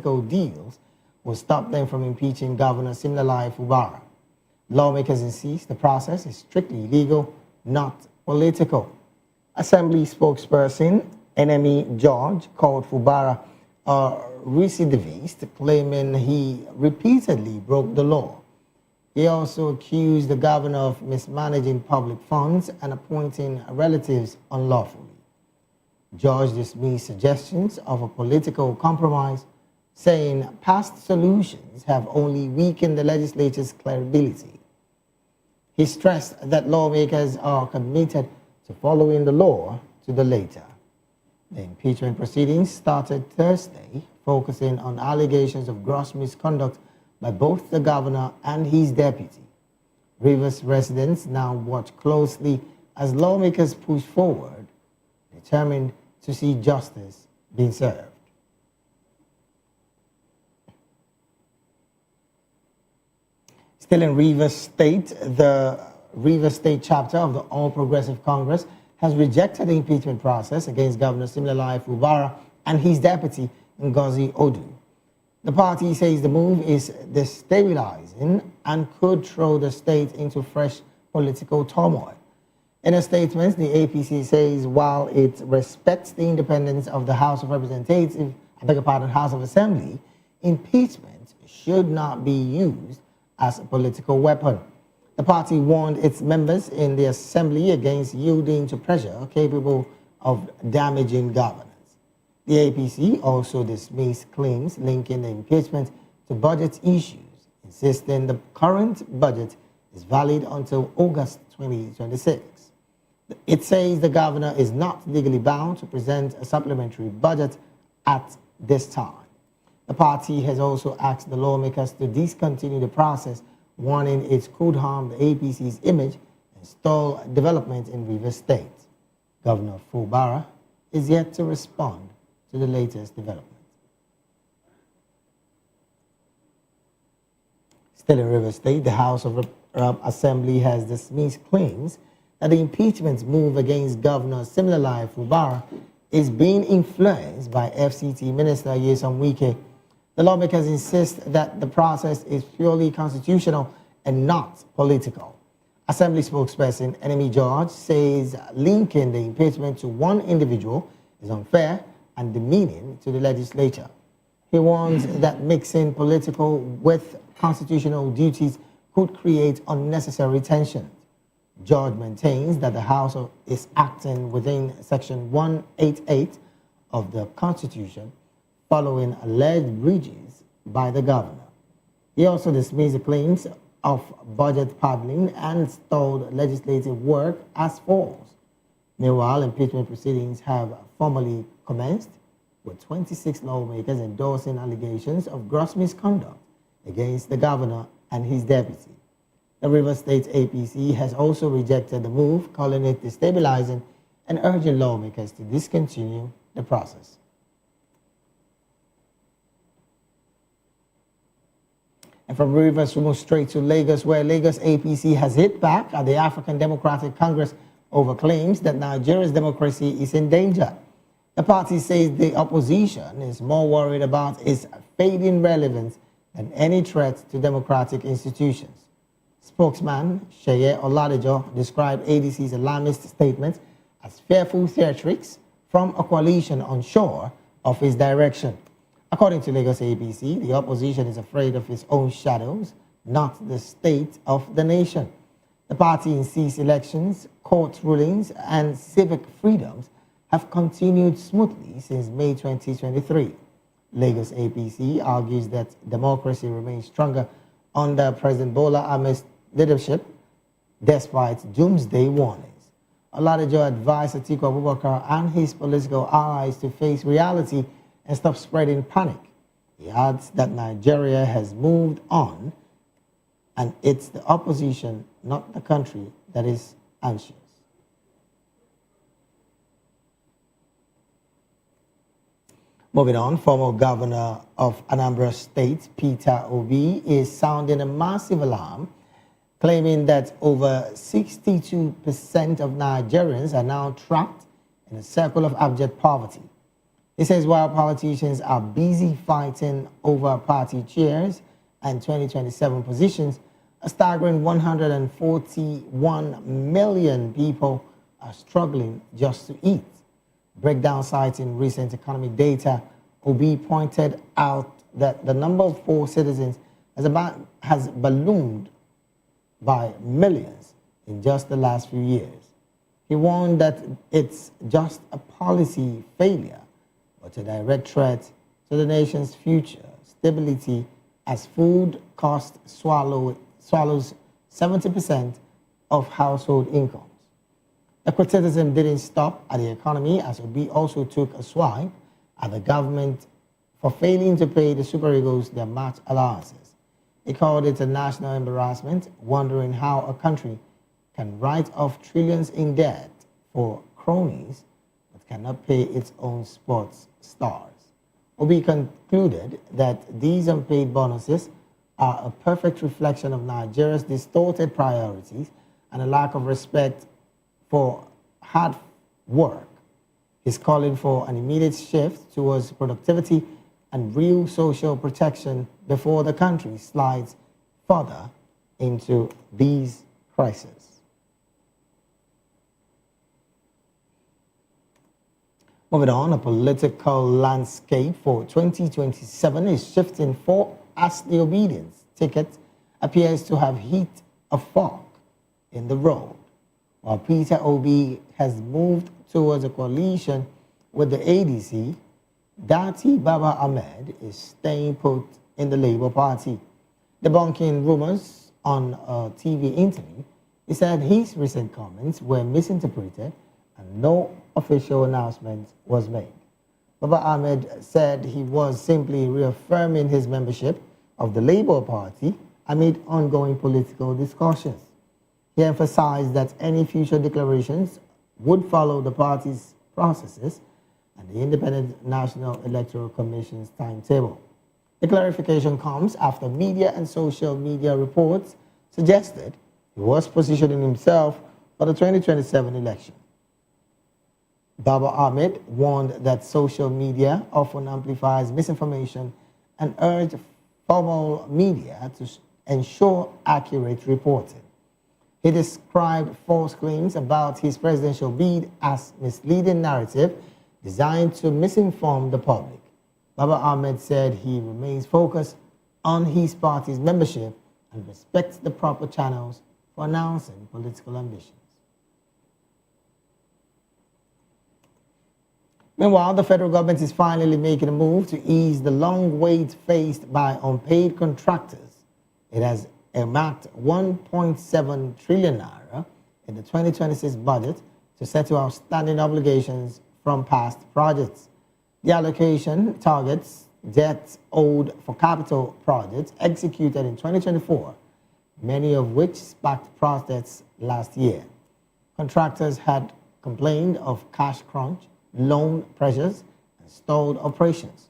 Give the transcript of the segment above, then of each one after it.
political deals will stop them from impeaching Governor Siminalayi Fubara. Lawmakers insist the process is strictly legal, not political. Assembly spokesperson Enemy George called Fubara a recidivist, claiming he repeatedly broke the law. He also accused the governor of mismanaging public funds and appointing relatives unlawfully. George dismissed suggestions of a political compromise, saying past solutions have only weakened the legislature's credibility. He stressed that lawmakers are committed to following the law to the letter. The impeachment proceedings started Thursday, focusing on allegations of gross misconduct by both the governor and his deputy. Rivers residents now watch closely as lawmakers push forward, determined to see justice being served. Still in Rivers State, the Rivers State chapter of the All Progressive Congress has rejected the impeachment process against Governor Siminalayi Fubara and his deputy, Ngozi Odu. The party says the move is destabilizing and could throw the state into fresh political turmoil. In a statement, the APC says while it respects the independence of the House of Representatives, House of Assembly, impeachment should not be used as a political weapon. The party warned its members in the Assembly against yielding to pressure capable of damaging governance. The APC also dismissed claims linking the impeachment to budget issues, insisting the current budget is valid until August 2026. It says the governor is not legally bound to present a supplementary budget at this time. The party has also asked the lawmakers to discontinue the process, warning it could harm the APC's image and stall development in Rivers State. Governor Fubara is yet to respond to the latest development. Still in Rivers State, the House of Assembly has dismissed claims that the impeachment move against Governor Siminalayi Fubara is being influenced by FCT Minister Nyesom Wike. The lawmakers insist that the process is purely constitutional and not political. Assembly spokesperson Enemy George says linking the impeachment to one individual is unfair and demeaning to the legislature. He warns that mixing political with constitutional duties could create unnecessary tensions. George maintains that the House is acting within Section 188 of the Constitution following alleged breaches by the governor. He also dismissed the claims of budget paddling and stalled legislative work as false. Meanwhile, impeachment proceedings have formally commenced, with 26 lawmakers endorsing allegations of gross misconduct against the governor and his deputy. The Rivers State APC has also rejected the move, calling it destabilizing and urging lawmakers to discontinue the process. And from Rivers, we move straight to Lagos, where Lagos APC has hit back at the African Democratic Congress over claims that Nigeria's democracy is in danger. The party says the opposition is more worried about its fading relevance than any threat to democratic institutions. Spokesman Sheye Oladejo described ADC's alarmist statement as fearful theatrics from a coalition unsure of its direction. According to Lagos APC, the opposition is afraid of its own shadows, not the state of the nation. The party insists elections, court rulings, and civic freedoms have continued smoothly since May 2023. Lagos APC argues that democracy remains stronger under President Bola Ahmed's leadership, despite doomsday warnings. Oladejo advised Atiku Abubakar and his political allies to face reality and stop spreading panic. He adds that Nigeria has moved on and it's the opposition, not the country, that is anxious. Moving on, former governor of Anambra State, Peter Obi, is sounding a massive alarm, claiming that over 62% of Nigerians are now trapped in a circle of abject poverty. He says while politicians are busy fighting over party chairs and 2027 positions, a staggering 141 million people are struggling just to eat. Breakdown citing recent economic data, Obi pointed out that the number of poor citizens has ballooned by millions in just the last few years. He warned that it's just a policy failure, but a direct threat to the nation's future stability as food cost swallows 70% of household incomes. The criticism didn't stop at the economy as Obi also took a swipe at the government for failing to pay the Super Eagles their match allowances. He called it a national embarrassment, wondering how a country can write off trillions in debt for cronies but cannot pay its own sports stars. Obi concluded that these unpaid bonuses are a perfect reflection of Nigeria's distorted priorities and a lack of respect for hard work. He's calling for an immediate shift towards productivity and real social protection before the country slides further into these crises. Moving on, a political landscape for 2027 is shifting as the obedience ticket appears to have hit a fork in the road. While Peter Obi has moved towards a coalition with the ADC, Dati Baba Ahmed is staying put in the Labour Party. Debunking rumors on a TV interview, he said his recent comments were misinterpreted and no official announcement was made. Baba Ahmed said he was simply reaffirming his membership of the Labour Party amid ongoing political discussions. He emphasized that any future declarations would follow the party's processes and the Independent National Electoral Commission's timetable. The clarification comes after media and social media reports suggested he was positioning himself for the 2027 election. Baba Ahmed warned that social media often amplifies misinformation and urged formal media to ensure accurate reporting. He described false claims about his presidential bid as misleading narrative designed to misinform the public. Baba Ahmed said he remains focused on his party's membership and respects the proper channels for announcing political ambitions. Meanwhile, the federal government is finally making a move to ease the long wait faced by unpaid contractors. It has earmarked 1.7 trillion naira in the 2026 budget to settle outstanding obligations from past projects. The allocation targets debts owed for capital projects executed in 2024, many of which sparked protests last year. Contractors had complained of cash crunch, loan pressures, and stalled operations.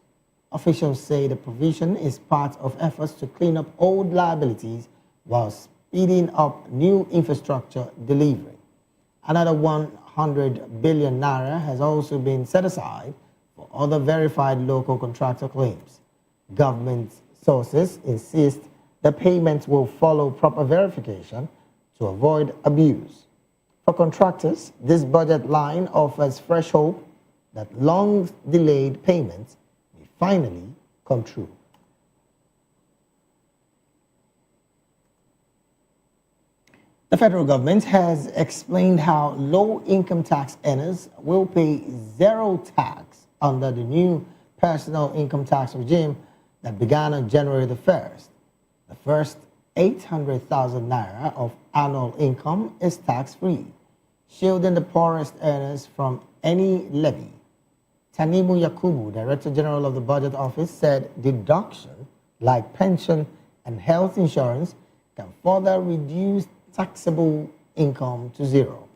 Officials say the provision is part of efforts to clean up old liabilities while speeding up new infrastructure delivery. Another 100 billion naira has also been set aside for other verified local contractor claims. Government sources insist the payments will follow proper verification to avoid abuse. For contractors, this budget line offers fresh hope that long-delayed payments may finally come true. The federal government has explained how low-income tax earners will pay zero tax under the new personal income tax regime that began on January the 1st. The first 800,000 naira of annual income is tax-free, shielding the poorest earners from any levy. Tanimu Yakubu, Director General of the Budget Office, said deduction like pension and health insurance can further reduce taxable income to zero.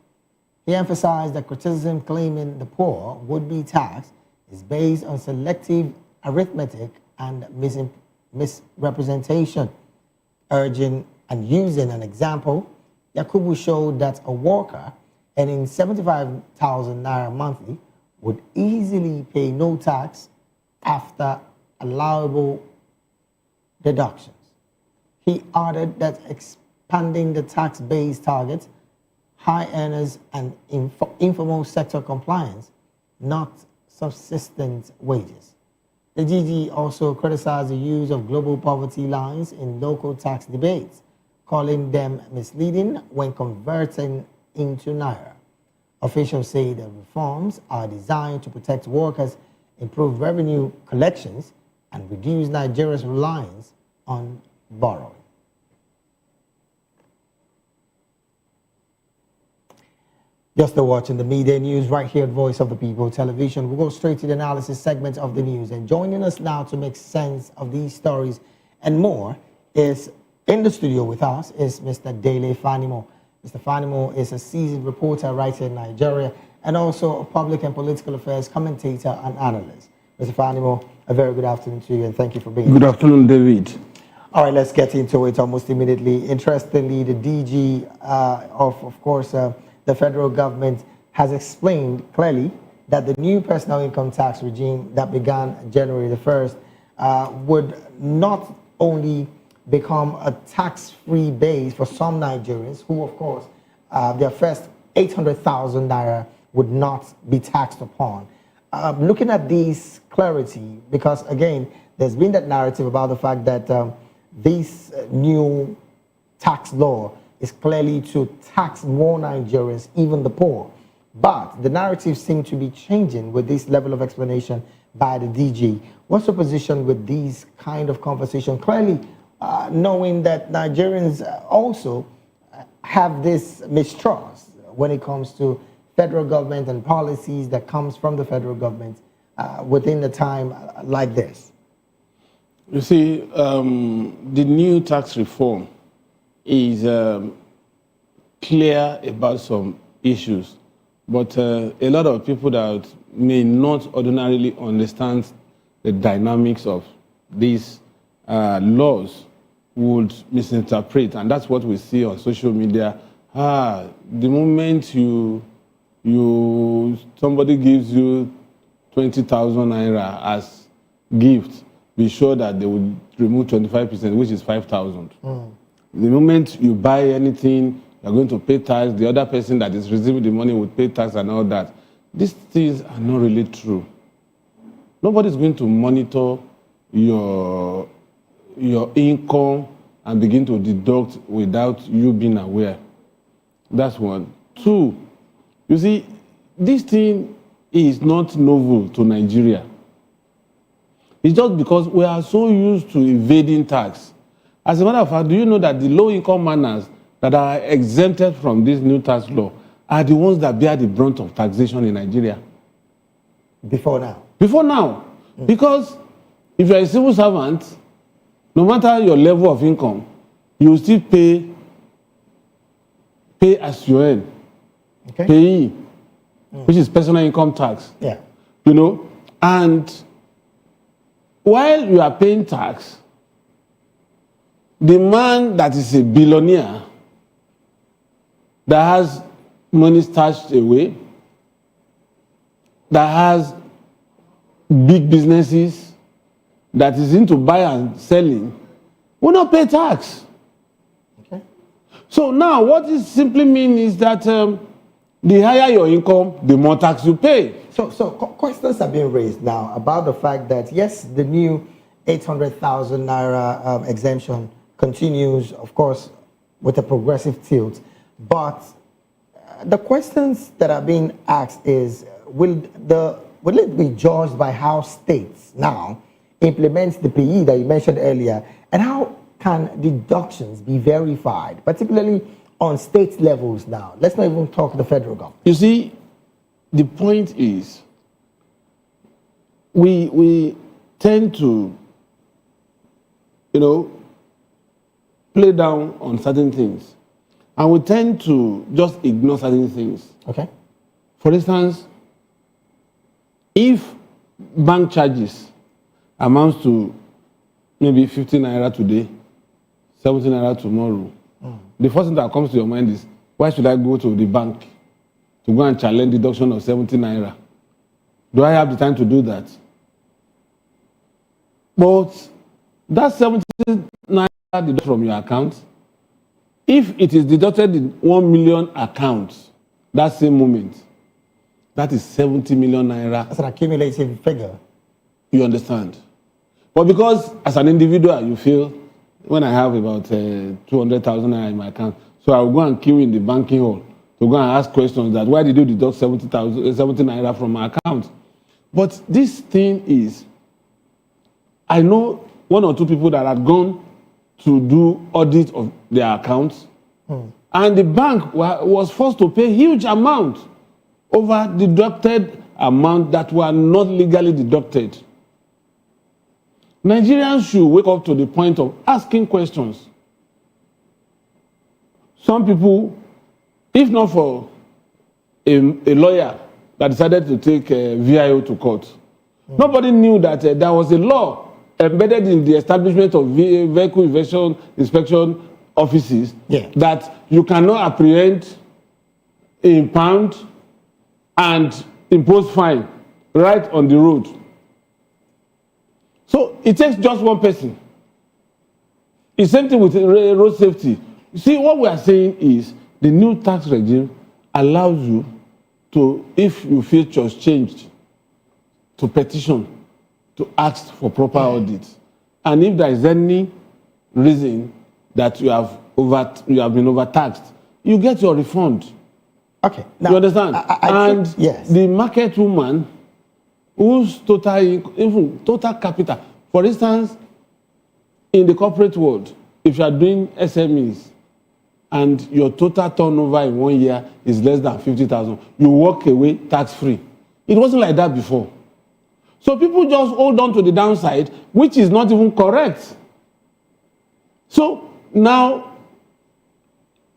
He emphasized that criticism claiming the poor would be taxed is based on selective arithmetic and misrepresentation. Urging and using an example, Yakubu showed that a worker earning 75,000 naira monthly would easily pay no tax after allowable deductions. He added that expanding the tax base targets high earners and informal sector compliance, not subsistence wages. The DG also criticized the use of global poverty lines in local tax debates, calling them misleading when converting into Naira. Officials say the reforms are designed to protect workers, improve revenue collections, and reduce Nigeria's reliance on borrowing. You're still watching the Midday News right here at Voice of the People Television. We'll go straight to the analysis segment of the news. And joining us now to make sense of these stories and more is in the studio with us is Mr. Dele Fanimo. Mr. Fanimo is a seasoned reporter right here in Nigeria and also a public and political affairs commentator and analyst. Mr. Fanimo, a very good afternoon to you and thank you for being here. Good afternoon, David. All right, let's get into it almost immediately. Interestingly, the DG of course, the federal government has explained clearly that the new personal income tax regime that began January the 1st would not only become a tax-free base for some Nigerians who, of course, their first 800,000 naira would not be taxed upon. Looking at this clarity, because again, there's been that narrative about the fact that this new tax law is clearly to tax more Nigerians, even the poor. But the narrative seems to be changing with this level of explanation by the DG. What's your position with these kind of conversation? Clearly, knowing that Nigerians also have this mistrust when it comes to federal government and policies that comes from the federal government within a time like this. You see, the new tax reform is clear about some issues, but a lot of people that may not ordinarily understand the dynamics of these laws would misinterpret, and that's what we see on social media. The moment somebody gives you 20,000 naira as gift, be sure that they will remove 25%, which is 5,000. The moment you buy anything, you're going to pay tax. The other person that is receiving the money will pay tax and all that. These things are not really true. Nobody's going to monitor your income and begin to deduct without you being aware. That's one. Two, you see, this thing is not novel to Nigeria. It's just because we are so used to evading tax. As a matter of fact, do you know that the low-income earners that are exempted from this new tax law are the ones that bear the brunt of taxation in Nigeria? Before now? Before now. Because if you're a civil servant, no matter your level of income, you will still pay as you earn. Okay. Payee, which is personal income tax. Yeah. You know, and while you are paying tax, the man that is a billionaire that has money stashed away, that has big businesses, that is into buy and selling, will not pay tax. Okay. So now what it simply means is that the higher your income, the more tax you pay. So questions are being raised now about the fact that, yes, the new 800,000 naira exemption continues, of course, with a progressive tilt. But the questions that are being asked is, will it be judged by how states now implement the PE that you mentioned earlier? And how can deductions be verified, particularly on state levels now? Let's not even talk the federal government. You see, the point is, we tend to, play down on certain things. And we tend to just ignore certain things. Okay. For instance, if bank charges amounts to maybe 15 naira today, 17 naira tomorrow, the first thing that comes to your mind is, why should I go to the bank to go and challenge deduction of 17 naira? Do I have the time to do that? But that 70 naira deducted from your account, if it is deducted in 1 million accounts, that same moment, that is 70 million naira. That's an accumulative figure. You understand? But because as an individual, you feel, when I have about 200,000 naira in my account, so I will go and queue in the banking hall to go and ask questions that, why did you deduct 70 naira from my account? But this thing is, I know one or two people that had gone to do audit of their accounts, and the bank was forced to pay huge amount over deducted amount that were not legally deducted. Nigerians should wake up to the point of asking questions. Some people, if not for a lawyer that decided to take VIO to court, nobody knew that there was a law embedded in the establishment of vehicle inspection offices that you cannot apprehend, impound, and impose fine right on the road. So it takes just one person. It's same thing with road safety. You see, what we are saying is the new tax regime allows you to, if you feel just changed, to petition, to ask for proper audit. And if there is any reason that you have been overtaxed, you get your refund. Okay. Now, you understand? I think, yes. The market woman whose total capital, for instance, in the corporate world, if you are doing SMEs and your total turnover in 1 year is less than 50,000, you walk away tax-free. It wasn't like that before. So people just hold on to the downside, which is not even correct. So now,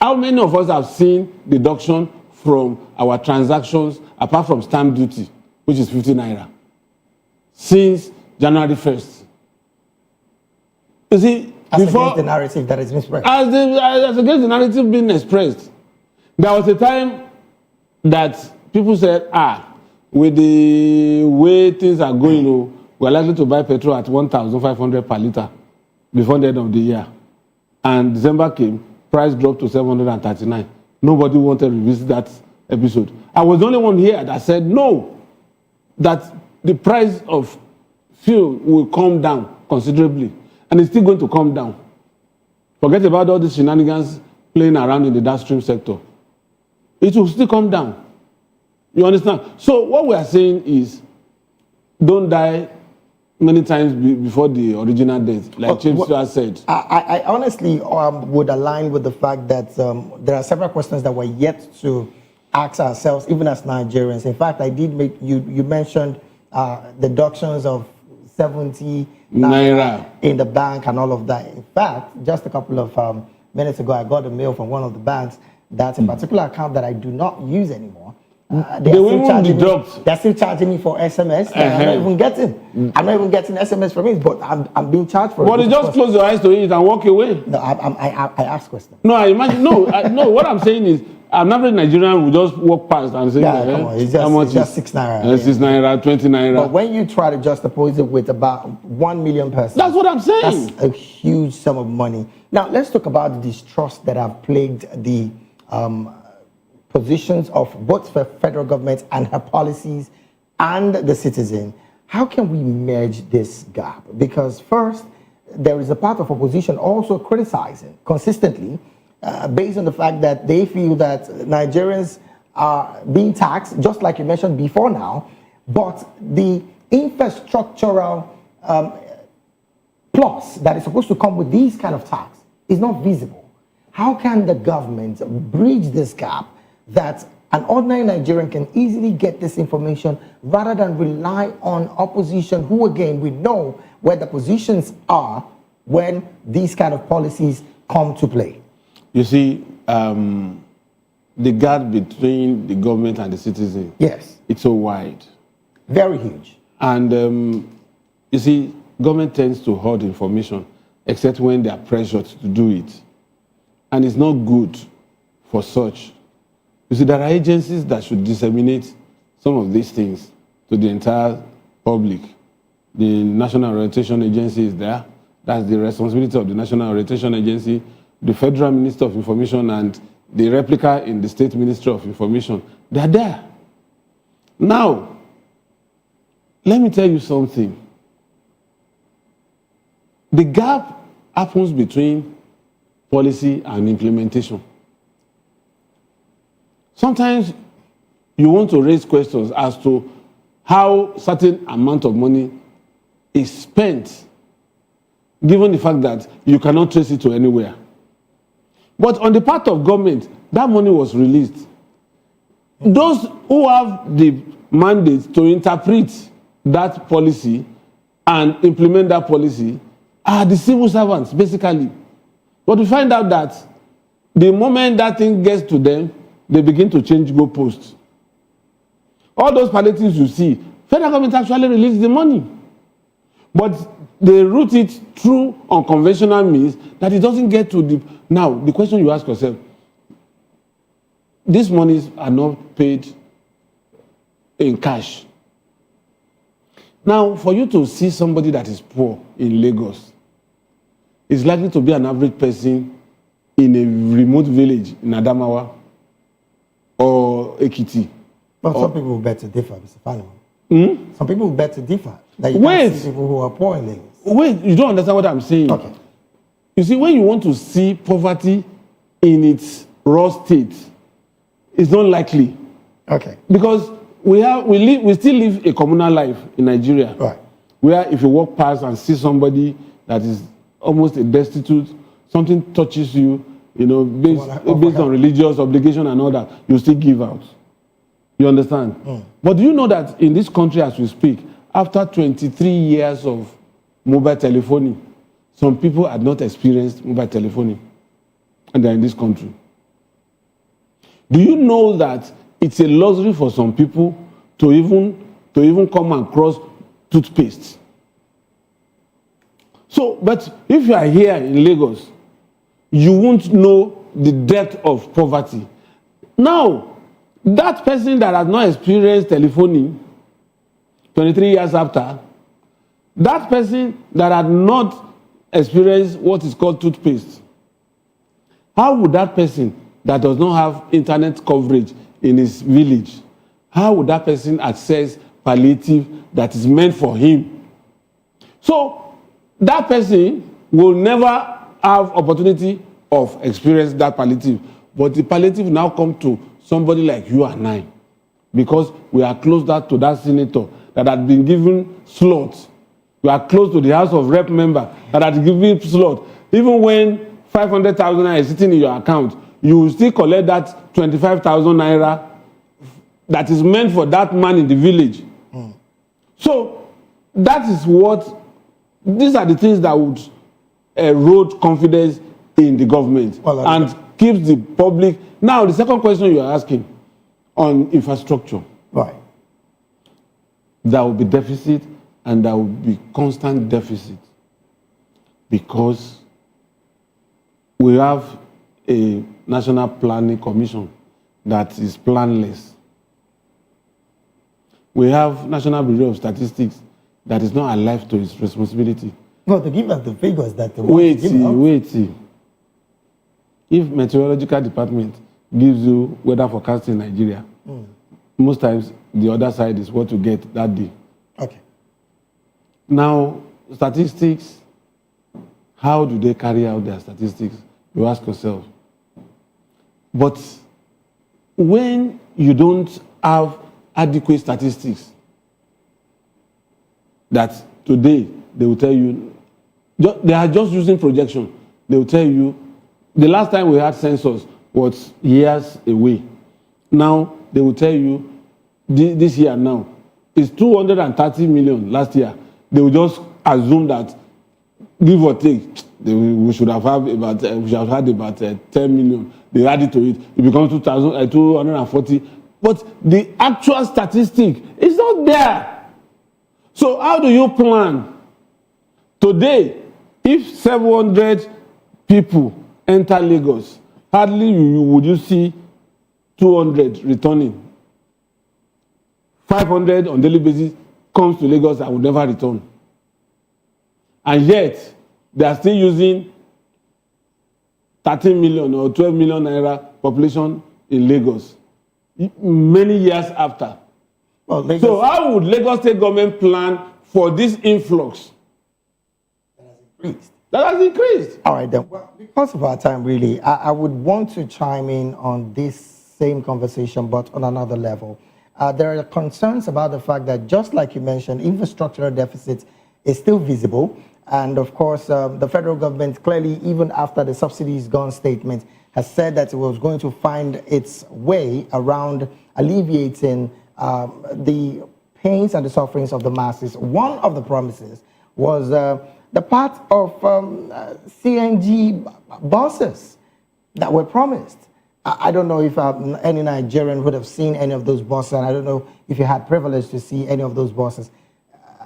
how many of us have seen deduction from our transactions, apart from stamp duty, which is 50 naira, since January 1st? You see, as against the narrative that is expressed. As against the narrative being expressed. There was a time that people said, with the way things are going, we're likely to buy petrol at 1,500 per litre before the end of the year. And December came, price dropped to 739. Nobody wanted to revisit that episode. I was the only one here that said no, that the price of fuel will come down considerably, and it's still going to come down. Forget about all these shenanigans playing around in the downstream sector. It will still come down. You understand? So what we are saying is, don't die many times before the original death, like James Stewart said. I honestly would align with the fact that there are several questions that we're yet to ask ourselves, even as Nigerians. In fact, I did make you mentioned deductions of 70 naira in the bank and all of that. In fact, just a couple of minutes ago, I got a mail from one of the banks that a particular account that I do not use anymore. They're still charging me for SMS. I'm not even getting. I'm not even getting SMS from it, but I'm being charged for it. But you just close your eyes to it and walk away. No, I ask questions. No, I imagine. No, what I'm saying is, an average Nigerian will just walk past and say, come on, it's just 6 naira. 6 naira, 20 naira. But when you try to juxtapose it with about 1 million persons, that's what I'm saying. That's a huge sum of money. Now, let's talk about the distrust that have plagued the positions of both the federal government and her policies and the citizen. How can we merge this gap? Because first, there is a part of opposition also criticizing consistently based on the fact that they feel that Nigerians are being taxed, just like you mentioned before now, but the infrastructural plus that is supposed to come with these kind of tax is not visible. How can the government bridge this gap that an ordinary Nigerian can easily get this information rather than rely on opposition, who again, we know where the positions are when these kind of policies come to play? You see, the gap between the government and the citizen, yes, it's so wide. Very huge. And you see, government tends to hoard information, except when they are pressured to do it. And it's not good for such. You see, there are agencies that should disseminate some of these things. to the entire public. The National Orientation Agency is there. That's the responsibility of the National Orientation Agency, the Federal Minister of Information, and the replica in the State Ministry of Information. They're there. Now, let me tell you something. The gap happens between policy and implementation. Sometimes you want to raise questions as to how certain amount of money is spent, given the fact that you cannot trace it to anywhere. But on the part of government, that money was released. Those who have the mandate to interpret that policy and implement that policy are the civil servants, basically. But we find out that the moment that thing gets to them, they begin to change goalposts. All those palliatives you see, federal government actually released the money. But they route it through unconventional means that it doesn't get to the... Now, the question you ask yourself, these monies are not paid in cash. Now, for you to see somebody that is poor in Lagos, it's likely to be an average person in a remote village in Adamawa or Ekiti. But some people will bet to differ, Mr. Fano. Some people will bet to differ. That you can't see people who are poor in Lagos. Wait, you don't understand what I'm saying. Okay. You see, when you want to see poverty in its raw state, it's not likely. Okay. Because we still live a communal life in Nigeria. Right. Where if you walk past and see somebody that is almost a destitute, something touches you, based on religious obligation and all that, you still give out. You understand? But do you know that in this country as we speak, after 23 years of mobile telephony, some people had not experienced mobile telephony, and they're in this country. Do you know that it's a luxury for some people to even come across toothpaste? So, but if you are here in Lagos, you won't know the depth of poverty. Now, that person that has not experienced telephony 23 years after, that person that had not experienced what is called toothpaste, how would that person that does not have internet coverage in his village, how would that person access palliative that is meant for him? So that person will never have opportunity of experience that palliative, but the palliative now come to somebody like you and I, because we are closer to that senator that had been given slots. We are close to the House of Rep member that had given slot. Even when 500,000 naira is sitting in your account, you will still collect that 25,000 naira that is meant for that man in the village. So that is these are the things that would erode confidence in the government and keeps the public. Now, the second question you are asking on infrastructure. Right. There will be deficit, and there will be constant deficit, because we have a National Planning Commission that is planless. We have National Bureau of Statistics that is not alive to its responsibility. Well, to give us the figures that they wait. If meteorological department gives you weather forecast in Nigeria, most times the other side is what you get that day. Okay. Now, statistics, how do they carry out their statistics? You ask yourself. But when you don't have adequate statistics, that today they will tell you, they are just using projection. They will tell you, the last time we had census was years away. Now, they will tell you, this year now, it's 230 million last year. They will just assume that, give or take, we should have had about 10 million. They add it to it. It becomes 240. But the actual statistic is not there. So how do you plan? Today, if 700 people enter Lagos, hardly would you see 200 returning 500 on daily basis comes to Lagos and will never return. And yet, they are still using 13 million or 12 million naira population in Lagos many years after. Well, Lagos, so how would Lagos state government plan for this influx? That has increased. All right, then. Well, because of our time, really, I would want to chime in on this same conversation, but on another level. There are concerns about the fact that, just like you mentioned, infrastructural deficit is still visible. And of course, the federal government clearly, even after the subsidies gone statement, has said that it was going to find its way around alleviating the pains and the sufferings of the masses. One of the promises was the part of CNG buses that were promised. I don't know if any Nigerian would have seen any of those buses, and I don't know if you had privilege to see any of those buses.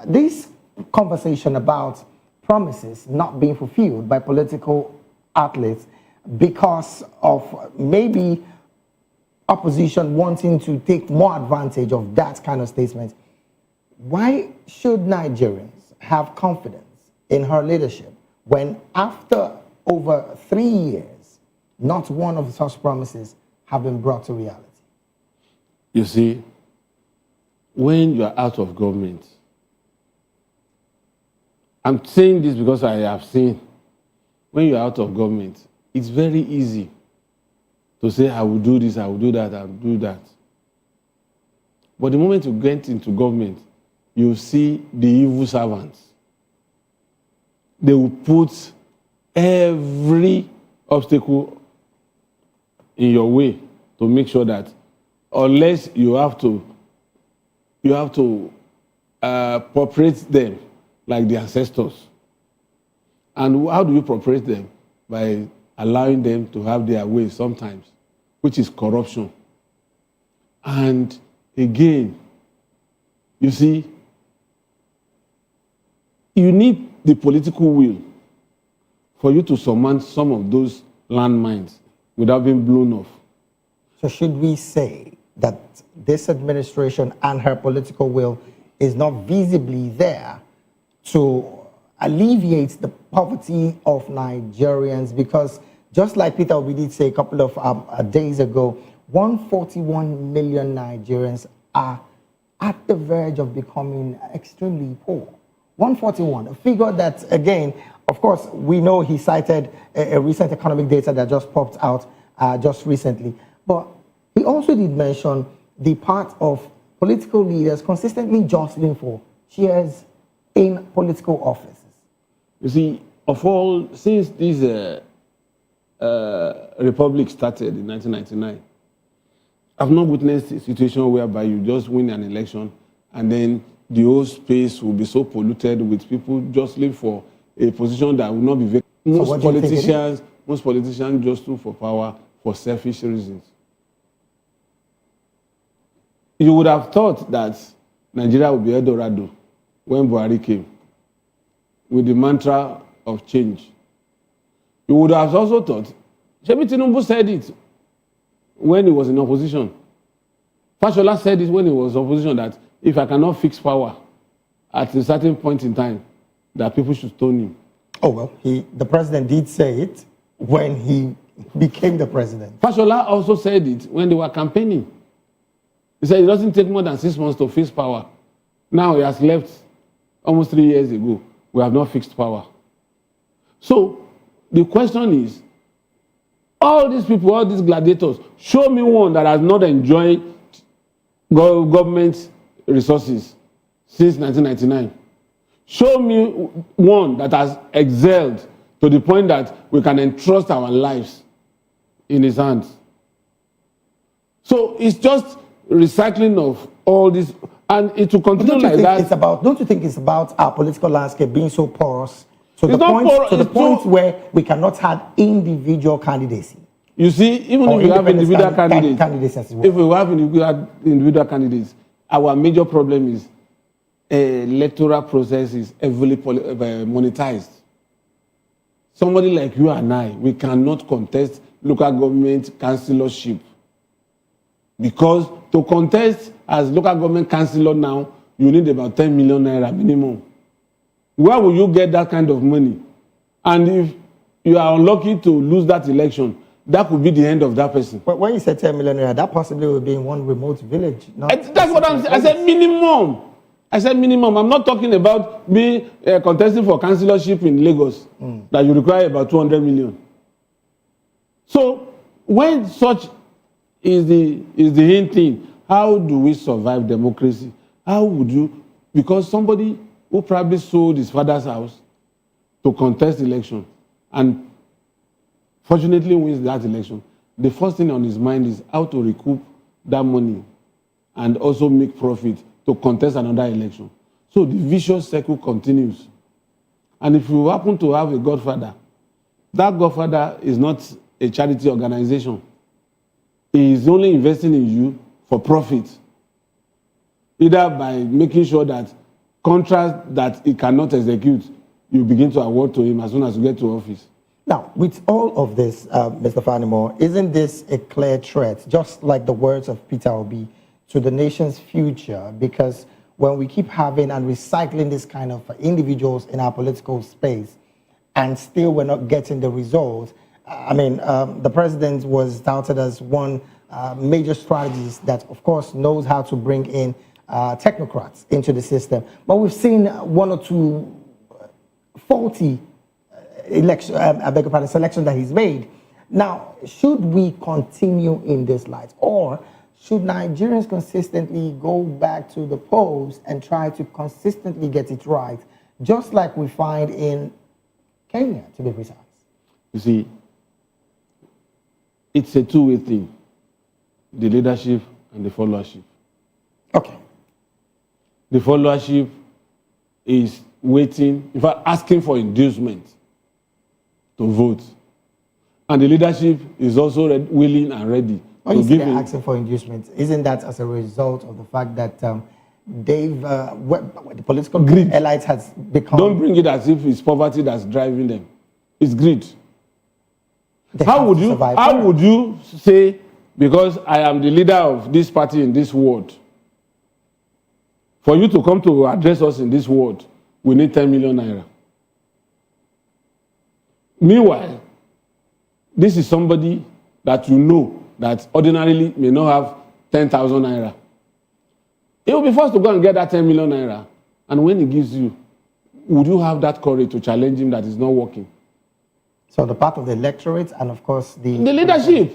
This conversation about promises not being fulfilled by political outlets because of maybe opposition wanting to take more advantage of that kind of statement. Why should Nigerians have confidence in her leadership when after over 3 years, not one of such promises have been brought to reality? You see, when you are out of government, I'm saying this because I have seen, when you're out of government, it's very easy to say, I will do this, I will do that, I will do that. But the moment you get into government, you see the evil servants. They will put every obstacle in your way to make sure that, unless you have to appropriate them like the ancestors. And how do you appropriate them? By allowing them to have their way sometimes, which is corruption. And again, you see, you need the political will for you to surmount some of those landmines without being blown off. So should we say that this administration and her political will is not visibly there to alleviate the poverty of Nigerians? Because just like Peter Obi did say a couple of days ago, 141 million Nigerians are at the verge of becoming extremely poor. 141, a figure that, again, of course, we know he cited a recent economic data that just popped out just recently. But he also did mention the part of political leaders consistently jostling for chairs in political offices. You see, of all, since this republic started in 1999, I've not witnessed a situation whereby you just win an election and then the whole space will be so polluted with people jostling for a position that will not be vacant. Most politicians jostle for power for selfish reasons. You would have thought that Nigeria would be Eldorado when Buhari came, with the mantra of change. You would have also thought, Shebi Tinubu said it when he was in opposition. Fashola said it when he was in opposition, that if I cannot fix power at a certain point in time, that people should stone him. Oh, well, the president did say it when he became the president. Fashola also said it when they were campaigning. He said it doesn't take more than 6 months to fix power. Now he has left almost 3 years ago. We have not fixed power. So the question is, all these people, all these gladiators, show me one that has not enjoyed government resources since 1999. Show me one that has excelled to the point that we can entrust our lives in his hands. So it's just recycling of all this, and it will continue like that. Don't you think it's about our political landscape being so porous to the point where we cannot have individual candidacy? You see, even if you have individual candidates, as well. If we have individual candidates, our major problem is electoral process is heavily monetized. Somebody like you and I, we cannot contest local government councillorship Because to contest as local government councillor now, you need about 10 million naira minimum. Where will you get that kind of money? And if you are unlucky to lose that election, that could be the end of that person. But when you said 10 million naira, that possibly would be in one remote village. That's what I'm saying. I said minimum. I said minimum. I'm not talking about being contesting for councillorship in Lagos that you require about 200 million. So when such is the hint thing, how do we survive democracy? How would you? Because somebody who probably sold his father's house to contest election and fortunately wins that election, the first thing on his mind is how to recoup that money and also make profit to contest another election. So the vicious circle continues. And if you happen to have a godfather, that godfather is not a charity organization. He is only investing in you for profit, either by making sure that contracts that he cannot execute, you begin to award to him as soon as you get to office. Now, with all of this, Mr. Fanimo, isn't this a clear threat, just like the words of Peter Obi, to the nation's future? Because when we keep having and recycling this kind of individuals in our political space, and still we're not getting the results. I mean, the president was touted as one major strategist that, of course, knows how to bring in technocrats into the system. But we've seen one or two faulty selection that he's made. Now, should we continue in this light, or should Nigerians consistently go back to the polls and try to consistently get it right, just like we find in Kenya, to be precise? You see, it's a two-way thing, the leadership and the followership. Okay. The followership is waiting, in fact, asking for inducement to vote. And the leadership is also willing and ready when to you say give they're asking for inducement, isn't that as a result of the fact that the political greed. Elite has become... Don't bring it as if it's poverty that's driving them. It's greed. How would you say, because I am the leader of this party in this ward, for you to come to address us in this ward, we need 10 million naira. Meanwhile, this is somebody that you know that ordinarily may not have 10,000 naira. He will be forced to go and get that 10 million naira. And when he gives you, would you have that courage to challenge him that is not working? So the part of the electorate and, of course, the leadership.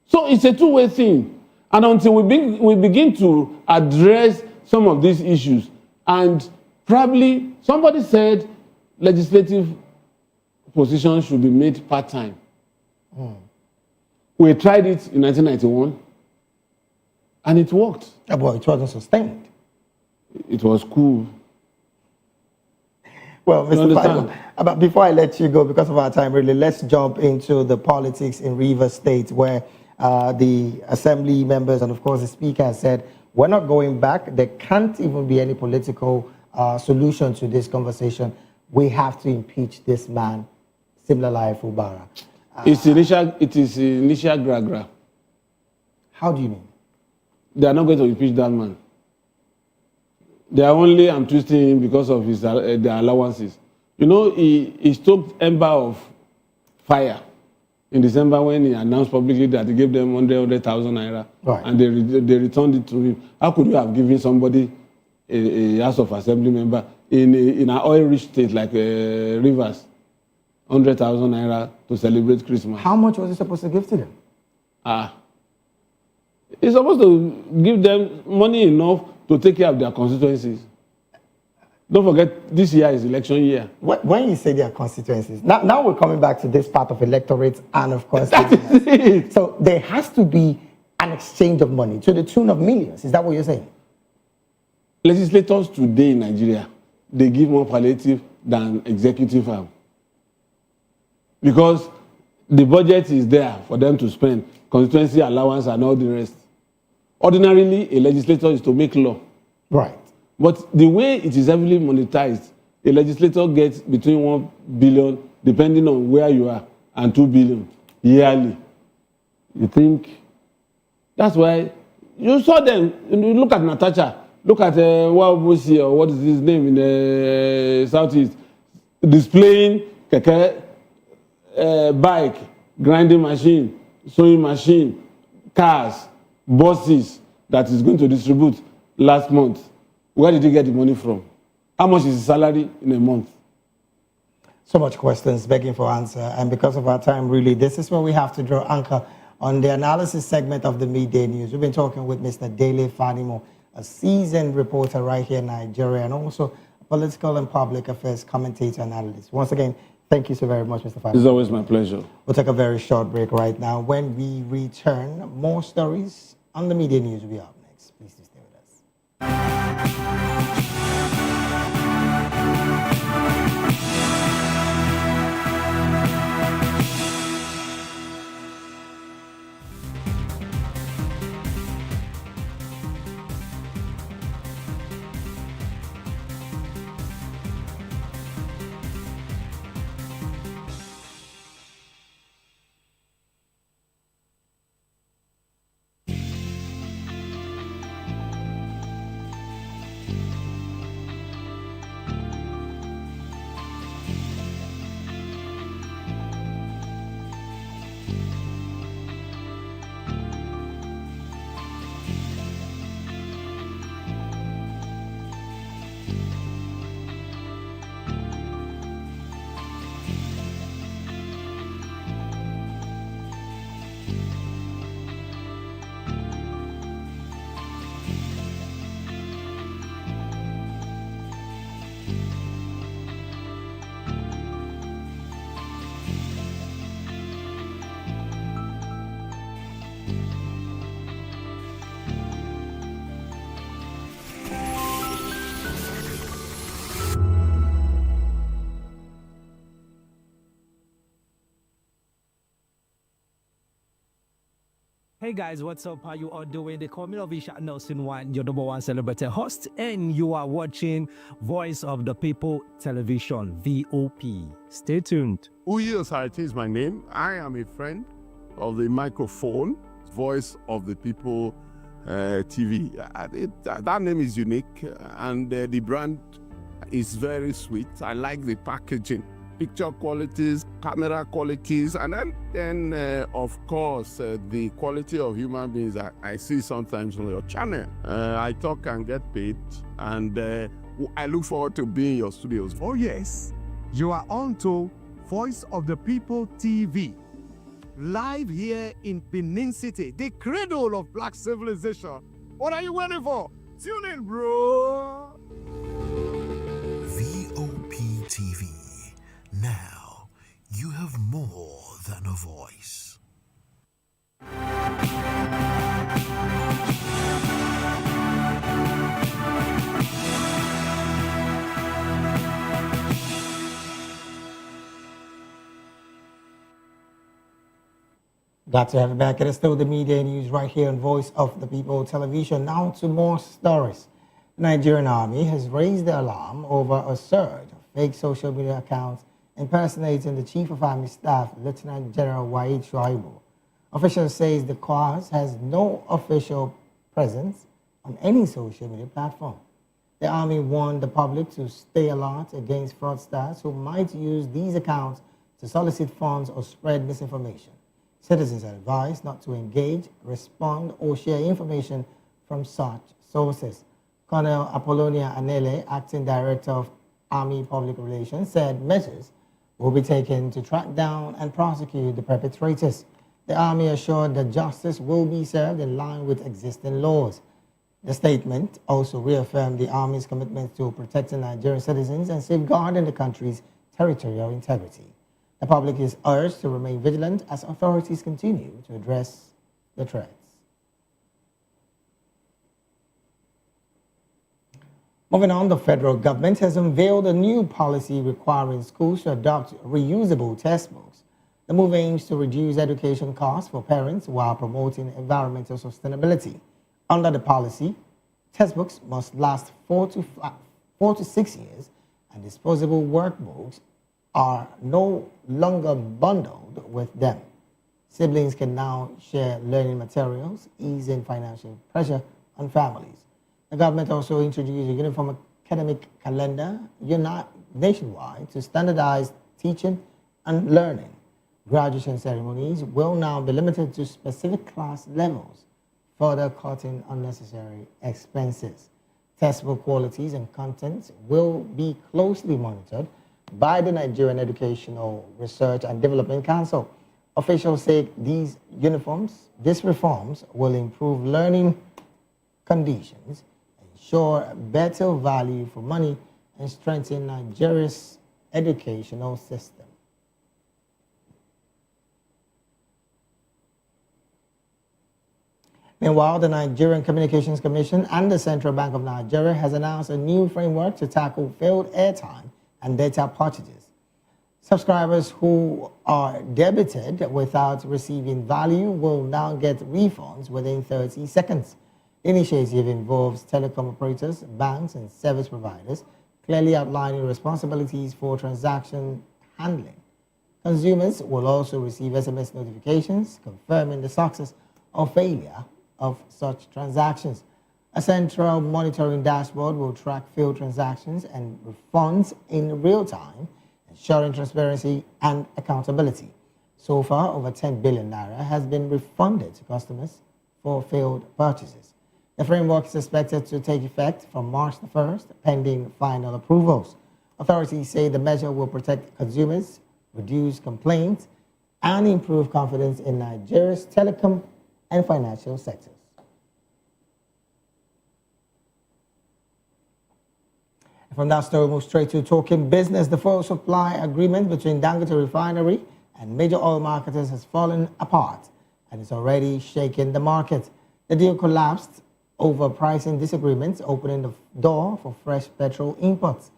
So it's a two-way thing. And until we begin to address some of these issues, and probably somebody said legislative positions should be made part-time. We tried it in 1991, and it worked. Well, it wasn't sustained. It was cool. Well, Mr. Fanimo, before I let you go, because of our time, really, let's jump into the politics in Rivers State, where the assembly members and, of course, the speaker has said, we're not going back. There can't even be any political solution to this conversation. We have to impeach this man, similarly Fubara. It is initial gra-gra. How do you mean? They are not going to impeach that man. They are only twisting him because of his their allowances. You know, he stoked ember of fire in December when he announced publicly that he gave them 100,000 naira, right, and they returned it to him. How could you have given somebody a House of Assembly member in an oil-rich state like Rivers 100,000 naira to celebrate Christmas? How much was he supposed to give to them? He's supposed to give them money enough to take care of their constituencies. Don't forget, this year is election year. When you say their constituencies, now we're coming back to this part of electorate and, of course, that is it. So there has to be an exchange of money to the tune of millions. Is that what you're saying? Legislators today in Nigeria, they give more palliative than executive arm. Because the budget is there for them to spend, constituency allowance and all the rest. Ordinarily, a legislator is to make law. Right. But the way it is heavily monetized, a legislator gets between 1 billion, depending on where you are, and 2 billion yearly. You think That's why you saw them. You look at Natasha. Look at Wabusi, or what is his name in the Southeast, displaying keke, bike, grinding machine, sewing machine, cars, buses that is going to distribute last month. Where did he get the money from? How much is his salary in a month? So much questions begging for answer. And because of our time, really, this is where we have to draw anchor on the analysis segment of the Midday News. We've been talking with Mr. Dele Fanimo, a seasoned reporter right here in Nigeria, and also a political and public affairs commentator and analyst. Once again, thank you so very much, Mr. Fanimo. It's always my pleasure. We'll take a very short break right now. When we return, more stories on the Midday News will be up next. Please do stay with us. Hey guys, what's up? How you all doing? They call me Lovisha Nelson One, your number one celebrity host, and you are watching Voice of the People Television, VOP. Stay tuned. Uyi Osarite is my name. I am a friend of the microphone, Voice of the People TV. That name is unique, and the brand is very sweet. I like the packaging, picture qualities, camera qualities, and then of course, the quality of human beings that I see sometimes on your channel. I talk and get paid, and I look forward to being in your studios. Oh yes, you are on to Voice of the People TV, live here in Benin City, the cradle of black civilization. What are you waiting for? Tune in, bro. VOP TV. Now, you have more than a voice. Glad to have you back. It is still the Midday News right here on Voice of the People Television. Now to more stories. The Nigerian Army has raised the alarm over a surge of fake social media accounts impersonating the Chief of Army Staff, Lieutenant General Waheed Shuaibu. Officials say the cause has no official presence on any social media platform. The Army warned the public to stay alert against fraudsters who might use these accounts to solicit funds or spread misinformation. Citizens are advised not to engage, respond, or share information from such sources. Colonel Apollonia Anele, Acting Director of Army Public Relations, said measures will be taken to track down and prosecute the perpetrators. The Army assured that justice will be served in line with existing laws. The statement also reaffirmed the Army's commitment to protecting Nigerian citizens and safeguarding the country's territorial integrity. The public is urged to remain vigilant as authorities continue to address the threats. Moving on, the federal government has unveiled a new policy requiring schools to adopt reusable textbooks. The move aims to reduce education costs for parents while promoting environmental sustainability. Under the policy, textbooks must last 4 to 6 years, and disposable workbooks are no longer bundled with them. Siblings can now share learning materials, easing financial pressure on families. The government also introduced a uniform academic calendar nationwide to standardize teaching and learning. Graduation ceremonies will now be limited to specific class levels, further cutting unnecessary expenses. Testable qualities and contents will be closely monitored by the Nigerian Educational Research and Development Council. Officials say these reforms will improve learning conditions, ensure better value for money, and strengthen Nigeria's educational system. Meanwhile, the Nigerian Communications Commission and the Central Bank of Nigeria has announced a new framework to tackle failed airtime and data purchases. Subscribers who are debited without receiving value will now get refunds within 30 seconds. The initiative involves telecom operators, banks, and service providers, clearly outlining responsibilities for transaction handling. Consumers will also receive SMS notifications confirming the success or failure of such transactions. A central monitoring dashboard will track failed transactions and refunds in real time, ensuring transparency and accountability. So far, over 10 billion naira has been refunded to customers for failed purchases. The framework is expected to take effect from March the 1st, pending final approvals. Authorities say the measure will protect consumers, reduce complaints, and improve confidence in Nigeria's telecom and financial sectors. From that story, we move straight to talking business. The fuel supply agreement between Dangote Refinery and major oil marketers has fallen apart and is already shaking the market. The deal collapsed over pricing disagreements, opening the door for fresh petrol imports.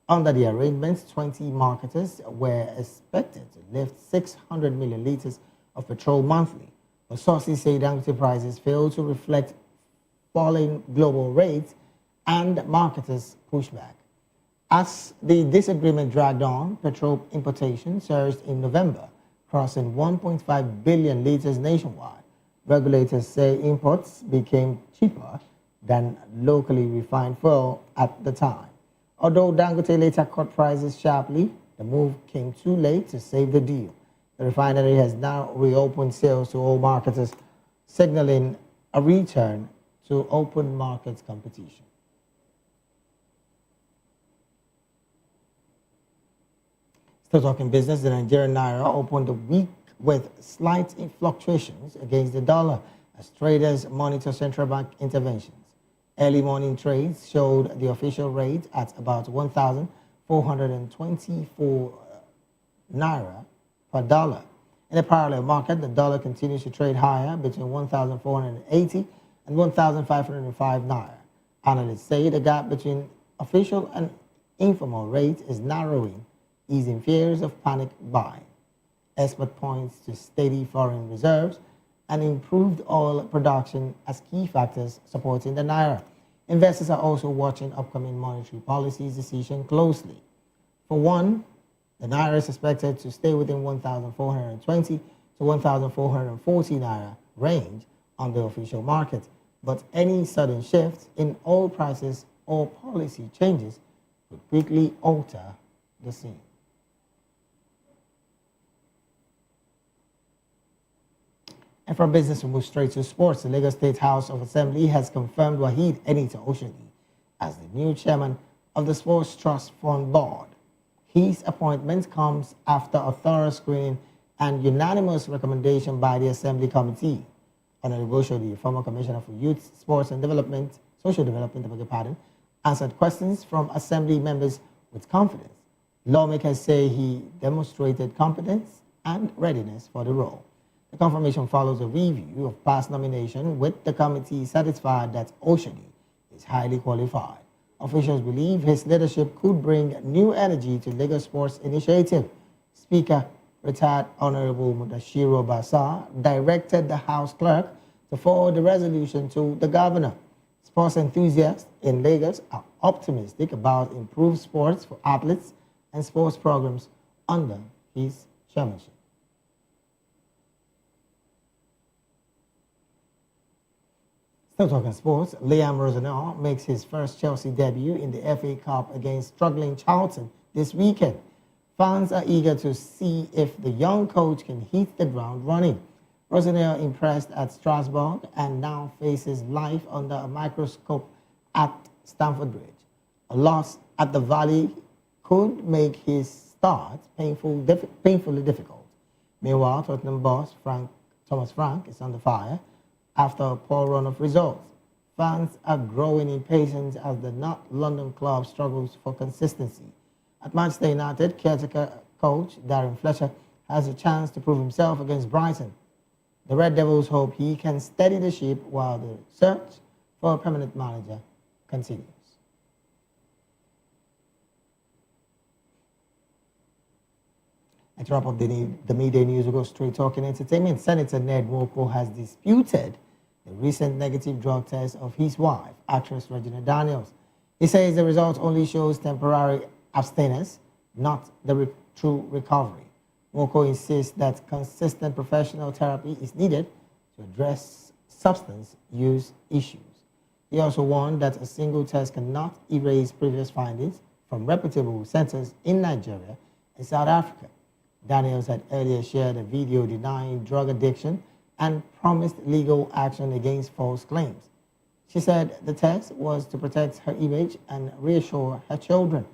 Under the arrangements, 20 marketers were expected to lift 600 million litres of petrol monthly. But sources say Dangote prices failed to reflect falling global rates and marketers' pushback. As the disagreement dragged on, petrol importation surged in November, crossing 1.5 billion litres nationwide. Regulators say imports became cheaper than locally refined fuel at the time. Although Dangote later cut prices sharply, the move came too late to save the deal. The refinery has now reopened sales to all marketers, signaling a return to open market competition. Still talking business, the Nigerian naira opened the week with slight fluctuations against the dollar as traders monitor central bank interventions. Early morning trades showed the official rate at about 1,424 naira per dollar. In the parallel market, the dollar continues to trade higher between 1,480 and 1,505 naira. Analysts say the gap between official and informal rates is narrowing, easing fears of panic buying. Expert points to steady foreign reserves and improved oil production as key factors supporting the naira. Investors are also watching upcoming monetary policies decision closely. For one, the naira is expected to stay within 1,420 to 1,440 naira range on the official market, but any sudden shift in oil prices or policy changes could quickly alter the scene. And from business, we move straight to sports. The Lagos State House of Assembly has confirmed Waheed Enita Oshodi as the new chairman of the Sports Trust Fund Board. His appointment comes after a thorough screening and unanimous recommendation by the Assembly Committee. Honorable Oshodi, former Commissioner for Youth, Sports and Development, Social Development, answered questions from Assembly members with confidence. Lawmakers say he demonstrated competence and readiness for the role. The confirmation follows a review of past nomination, with the committee satisfied that Oshodi is highly qualified. Officials believe his leadership could bring new energy to Lagos Sports Initiative. Speaker, retired Honorable Mudashiru Basar, directed the House clerk to forward the resolution to the governor. Sports enthusiasts in Lagos are optimistic about improved sports for athletes and sports programs under his chairmanship. Still talking sports, Liam Rosenau makes his first Chelsea debut in the FA Cup against struggling Charlton this weekend. Fans are eager to see if the young coach can hit the ground running. Rosenau impressed at Strasbourg and now faces life under a microscope at Stamford Bridge. A loss at the Valley could make his start painfully difficult. Meanwhile, Tottenham boss Thomas Frank is under fire after a poor run of results. Fans are growing impatient as the North London club struggles for consistency. At Manchester United, caretaker coach Darren Fletcher has a chance to prove himself against Brighton. The Red Devils hope he can steady the ship while the search for a permanent manager continues. And to wrap up the midday news, we go straight talking entertainment. Senator Ned Nwoko has disputed the recent negative drug test of his wife, actress Regina Daniels. He says the result only shows temporary abstinence, not the true recovery. Nwoko insists that consistent professional therapy is needed to address substance use issues. He also warned that a single test cannot erase previous findings from reputable centers in Nigeria and South Africa. Daniels had earlier shared a video denying drug addiction and promised legal action against false claims. She said the test was to protect her image and reassure her children.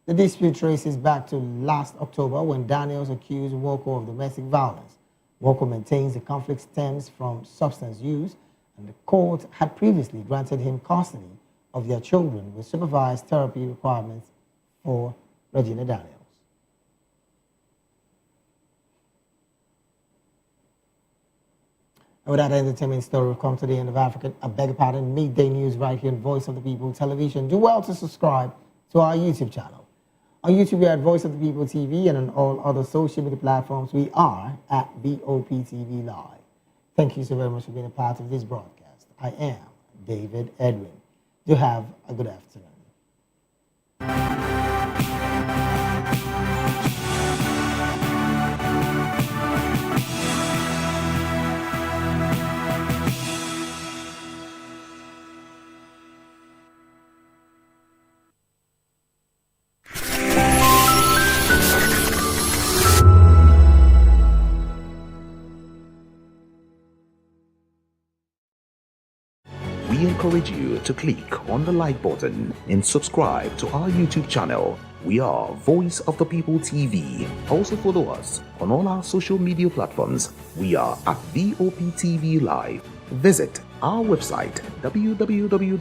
The dispute traces back to last October when Daniels accused Nwoko of domestic violence. Nwoko maintains the conflict stems from substance use, and the court had previously granted him custody of their children with supervised therapy requirements for Regina Daniels. And with that entertainment story, we've come to the end of midday news right here on Voice of the People Television. Do well to subscribe to our YouTube channel. On YouTube, we are at Voice of the People TV, and on all other social media platforms, we are at VOP TV Live. Thank you so very much for being a part of this broadcast. I am David Edwin. Do have a good afternoon. We encourage you to click on the like button and subscribe to our YouTube channel. We are Voice of the People TV. Also follow us on all our social media platforms. We are at VOP TV Live. Visit our website www.vop.ng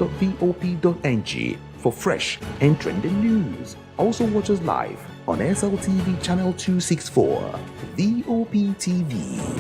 for fresh and trending news. Also watch us live on SLTV channel 264. VOP TV.